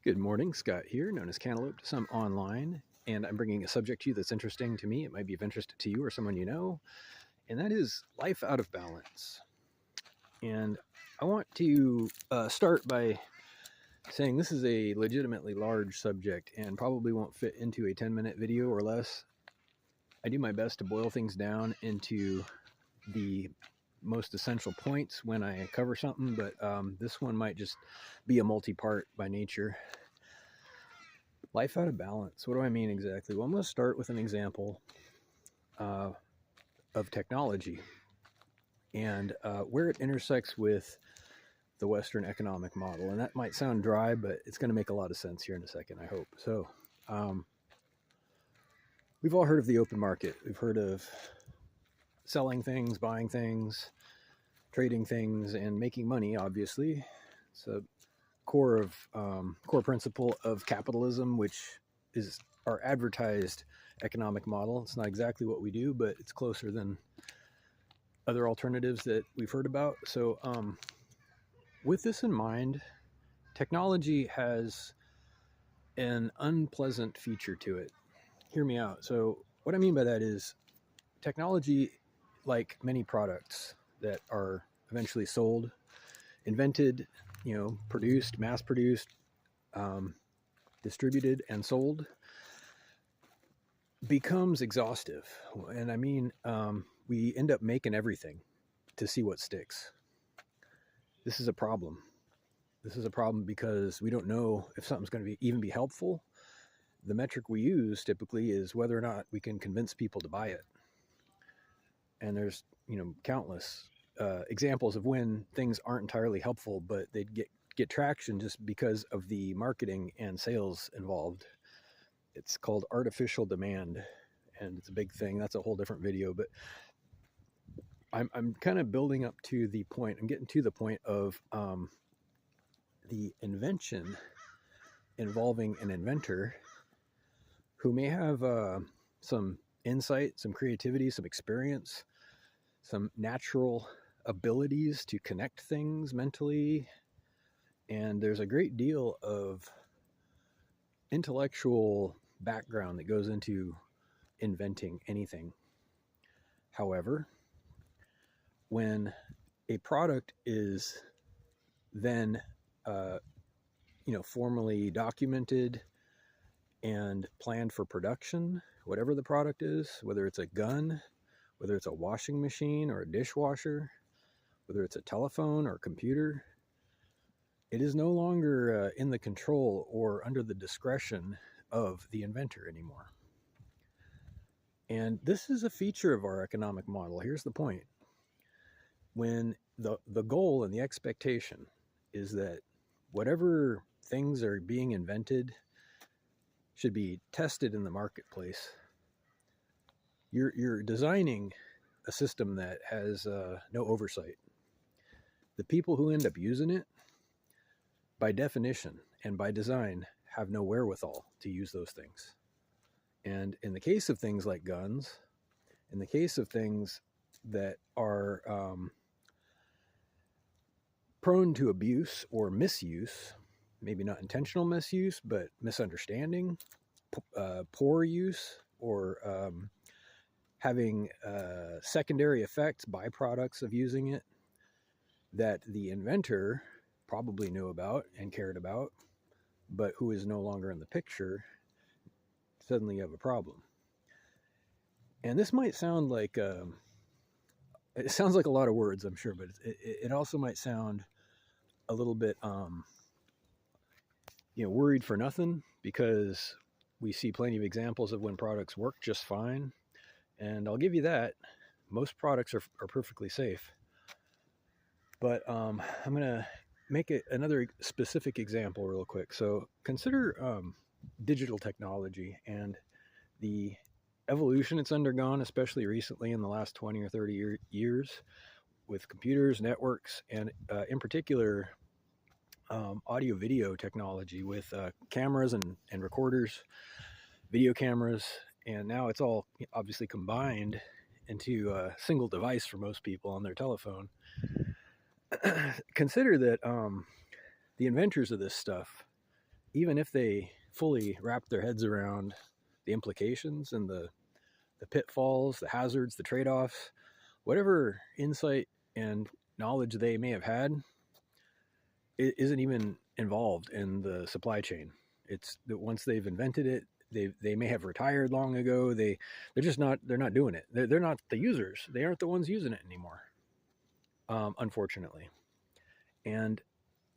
Good morning, Scott here, known as Cantaloupe to some online, and I'm bringing a subject to you that's interesting to me. It might be of interest to you or someone you know, and that is life out of balance. And I want to start by saying this is a legitimately large subject and probably won't fit into a 10-minute video or less. I do my best to boil things down into the most essential points when I cover something, but this one might just be a multi-part by nature. Life out of balance. What do I mean exactly? Well, I'm going to start with an example uh, of technology and where it intersects with the Western economic model. And that might sound dry, but it's going to make a lot of sense here in a second, I hope. So, we've all heard of the open market. We've heard of selling things, buying things, trading things, and making money, obviously. It's a core principle of capitalism, which is our advertised economic model. It's not exactly what we do, but it's closer than other alternatives that we've heard about. So, with this in mind, technology has an unpleasant feature to it. Hear me out. So, what I mean by that is technology, like many products that are eventually sold, invented, produced, mass produced, distributed, and sold, becomes exhaustive. And I mean, we end up making everything to see what sticks. This is a problem. This is a problem because we don't know if something's going to even be helpful. The metric we use typically is whether or not we can convince people to buy it. And there's, countless examples of when things aren't entirely helpful, but they get traction just because of the marketing and sales involved. It's called artificial demand, and it's a big thing. That's a whole different video, but I'm kind of building up to the point. I'm getting to the point of the invention involving an inventor who may have some insight, some creativity, some experience, some natural abilities to connect things mentally. And there's a great deal of intellectual background that goes into inventing anything. However, when a product is then formally documented and planned for production, whatever the product is, whether it's a gun, whether it's a washing machine or a dishwasher, whether it's a telephone or a computer, it is no longer in the control or under the discretion of the inventor anymore. And this is a feature of our economic model. Here's the point. When the goal and the expectation is that whatever things are being invented should be tested in the marketplace, you're designing a system that has no oversight. The people who end up using it, by definition and by design, have no wherewithal to use those things. And in the case of things like guns, in the case of things that are prone to abuse or misuse, maybe not intentional misuse, but misunderstanding, poor use, or having secondary effects, byproducts of using it that the inventor probably knew about and cared about, but who is no longer in the picture, suddenly you have a problem. And this might sound like it sounds like a lot of words, I'm sure, but it also might sound a little bit worried for nothing, because we see plenty of examples of when products work just fine. And I'll give you that. Most products are perfectly safe. But I'm going to make another specific example real quick. So consider digital technology and the evolution it's undergone, especially recently in the last 20 or 30 years, with computers, networks, and in particular, audio video technology with cameras and recorders, video cameras, and now it's all obviously combined into a single device for most people on their telephone. Consider that the inventors of this stuff even if they fully wrap their heads around the implications and the pitfalls, the hazards, the trade-offs, whatever insight and knowledge they may have had, it isn't even involved in the supply chain. It's that once they've invented it, they may have retired long ago. They're not doing it. They're not the users. They aren't the ones using it anymore, unfortunately. And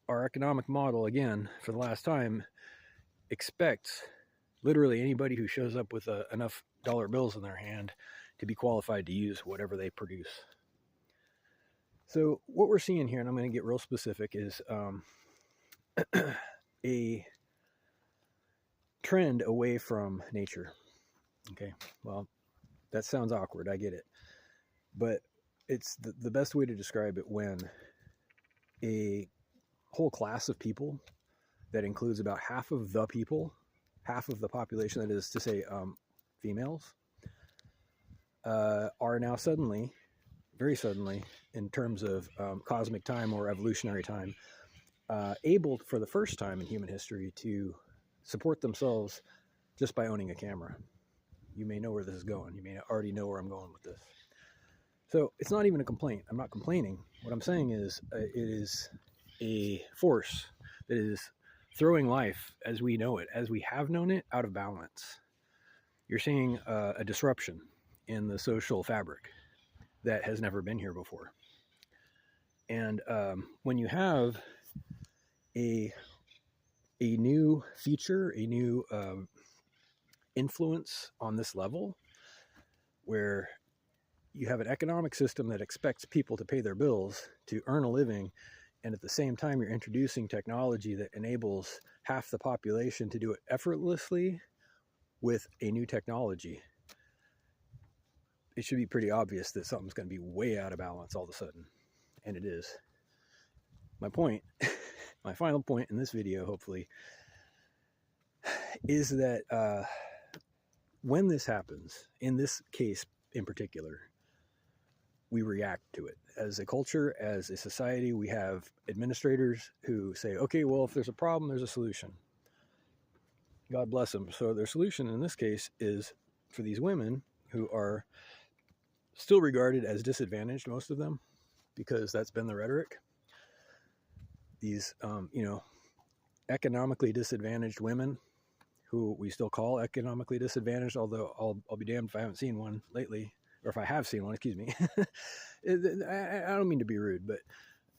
our economic model, again, for the last time, expects literally anybody who shows up with enough dollar bills in their hand to be qualified to use whatever they produce. So what we're seeing here, and I'm going to get real specific, is a trend away from nature. Okay, well, that sounds awkward, I get it. But it's the best way to describe it when a whole class of people that includes about half of the people, half of the population, that is to say females, are now suddenly, very suddenly, in terms of cosmic time or evolutionary time, able for the first time in human history to support themselves just by owning a camera. You may know where this is going. You may already know where I'm going with this. So it's not even a complaint. I'm not complaining. What I'm saying is it is a force that is throwing life as we know it, as we have known it, out of balance. You're seeing a disruption in the social fabric that has never been here before. And when you have a new feature, a new influence on this level, where you have an economic system that expects people to pay their bills, to earn a living, and at the same time you're introducing technology that enables half the population to do it effortlessly with a new technology, it should be pretty obvious that something's going to be way out of balance all of a sudden. And it is. My point, my final point in this video, hopefully, is that when this happens, in this case in particular, we react to it. As a culture, as a society, we have administrators who say, okay, well, if there's a problem, there's a solution. God bless them. So their solution in this case is for these women who are still regarded as disadvantaged, most of them, because that's been the rhetoric. These, economically disadvantaged women, who we still call economically disadvantaged, although I'll be damned if I haven't seen one lately, or if I have seen one, excuse me. I don't mean to be rude, but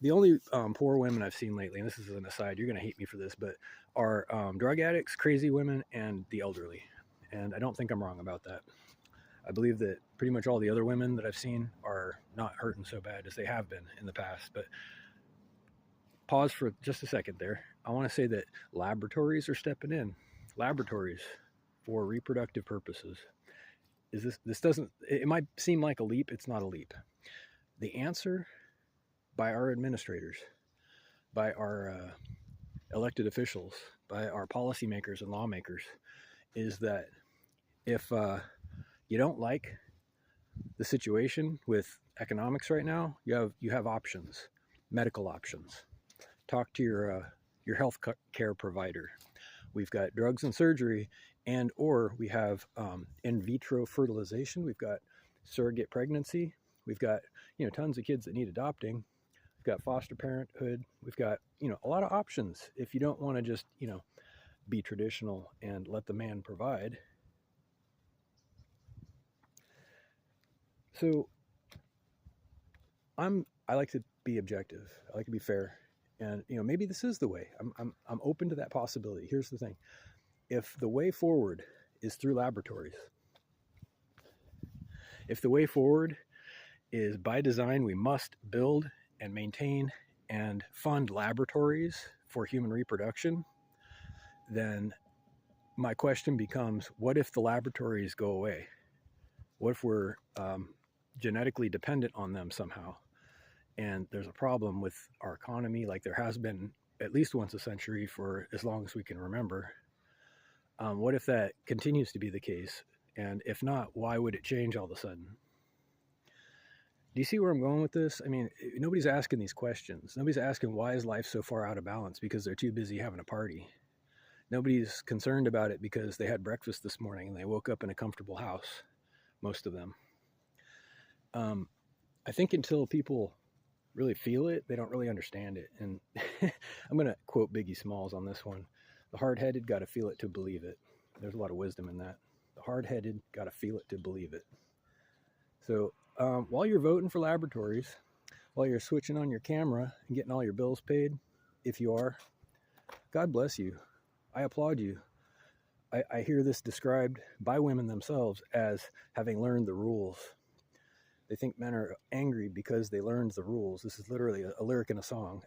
the only poor women I've seen lately, and this is an aside, you're going to hate me for this, but are drug addicts, crazy women, and the elderly. And I don't think I'm wrong about that. I believe that pretty much all the other women that I've seen are not hurting so bad as they have been in the past. But pause for just a second there. I want to say that laboratories are stepping in. Laboratories for reproductive purposes. This doesn't, it might seem like a leap. It's not a leap. The answer by our administrators, by our elected officials, by our policymakers and lawmakers, is that if you don't like the situation with economics right now, you have options, medical options. Talk to your health care provider. We've got drugs and surgery, and or we have in vitro fertilization. We've got surrogate pregnancy. We've got tons of kids that need adopting. We've got foster parenthood. We've got a lot of options if you don't want to just be traditional and let the man provide. So I like to be objective. I like to be fair. And maybe this is the way. I'm open to that possibility. Here's the thing. If the way forward is through laboratories, if the way forward is by design, we must build and maintain and fund laboratories for human reproduction, then my question becomes, what if the laboratories go away? What if we're genetically dependent on them somehow? And there's a problem with our economy, like there has been at least once a century for as long as we can remember. What if that continues to be the case? And if not, why would it change all of a sudden? Do you see where I'm going with this? I mean, nobody's asking these questions. Nobody's asking, why is life so far out of balance? Because they're too busy having a party. Nobody's concerned about it because they had breakfast this morning and they woke up in a comfortable house, most of them. I think until people really feel it, they don't really understand it. And I'm going to quote Biggie Smalls on this one. The hard-headed got to feel it to believe it. There's a lot of wisdom in that. The hard-headed got to feel it to believe it. So while you're voting for laboratories, while you're switching on your camera and getting all your bills paid, if you are, God bless you. I applaud you. I hear this described by women themselves as having learned the rules. They think men are angry because they learned the rules. This is literally a lyric in a song.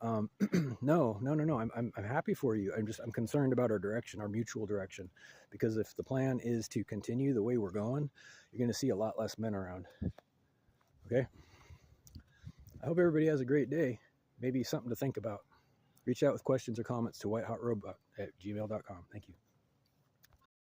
No. I'm happy for you. I'm concerned about our direction, our mutual direction, because if the plan is to continue the way we're going, you're going to see a lot less men around. Okay. I hope everybody has a great day. Maybe something to think about. Reach out with questions or comments to whitehotrobot@gmail.com. Thank you.